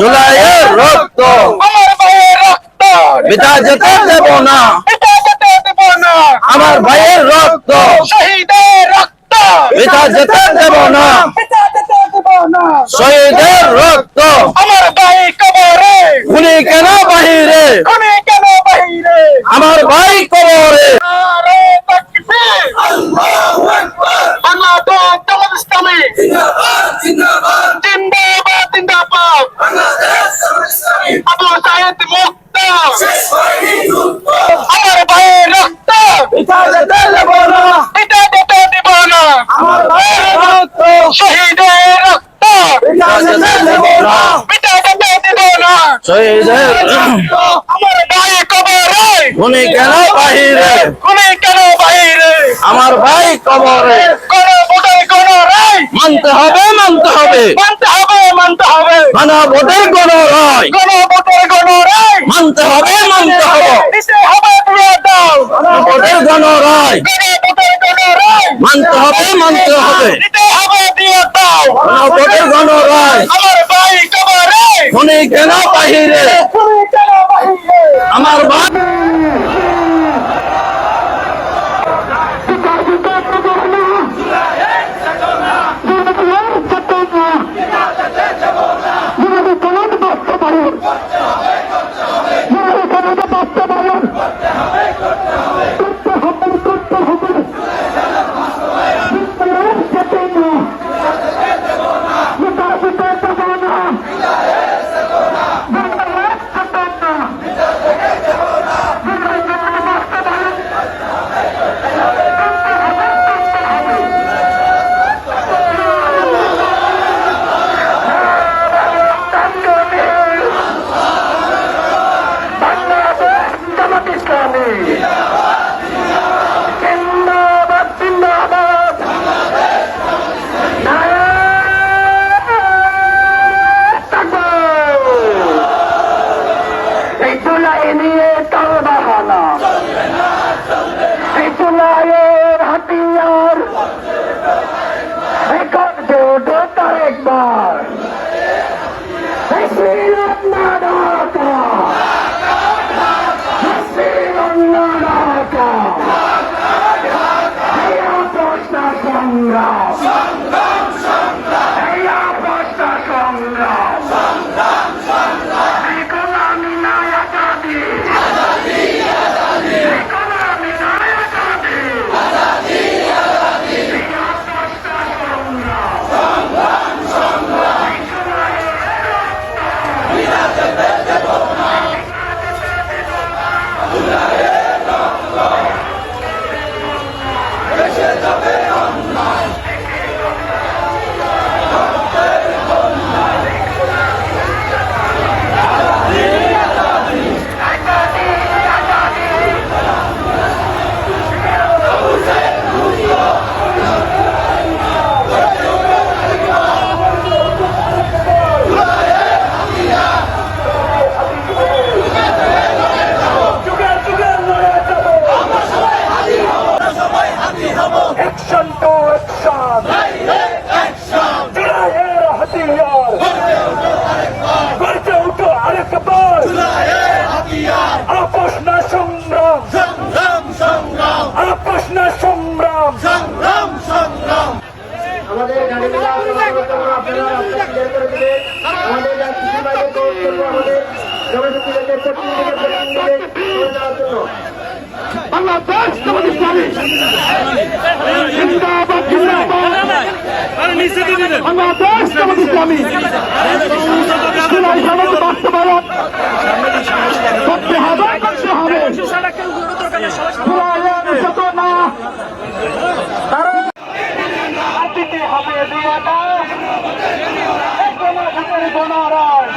জুলাইয়ের রক্ত আমার ভাইয়ের রক্ত বৃথা যেতে দেব না, এটা যেতে দেব না। আমার ভাইয়ের রক্ত শহীদের রক্ত বৃথা যেতে দেব না, এটা যেতে দেব না। শহীদের রক্ত আমার ভাই কবরে খুনি কেন বাহিরে, খুনি কেন বাহিরে? আমার ভাই কবরে। নারে তাকবীর, বাংলাদেশ জামাত ইসলামী জিন্দাবাদ জিন্দাবাদ। আবু সাইদ মুক্ত, আমার ভাইয়ের রক্ত বৃথা যেতে দেব না, এটা যেতে দেব না। আমার ভাইয়ের রক্ত শহীদের রক্ত বৃথা যেতে দেব না, এটা যেতে দেব না। শহীদের রক্ত আমার ভাই কবরে খুনি কেন বাহিরে, খুনি কেন বাহিরে? আমার ভাই কবরে। কোন ভোটের কোন রায় মানতে হবে, মানতে হবে, মানতে হবে, মানতে হবে। মানা ভোটের কোন রায় কোন ভোটের কোন রায় মানতে হবে, মানতে হবে, দিতে হবে দিয়ে দাও। মানা ভোটের কোন রায় কোন ভোটের কোন রায় মানতে হবে, মানতে হবে, দিতে হবে দিয়ে দাও। মানা ভোটের কোন রায় আমার ভাই কবরে খুনি কেন বাহিরে, খুনি কেন বাহিরে? আমার ভাই। হাতিয়ার একবার আমাদের গাড়ি মিলা আপনারা রাস্তা ক্লিয়ার করে দিবেন। আমাদের যাত্রী বাইরে করব আমাদের জনশক্তিকে যাওয়ার জন্য। বাংলাদেশ জামাত ইসলামী জিন্দাবাদ জিন্দাবাদ। বাংলাদেশ জামাত ইসলামী জুলাই সনদ বাস্তবায়ন করতে হবে, করতে হবে। জুলাইয়ের চেতনা দিতে হবে দিয়ে দাও। কোনো ভোটের কোনো রায়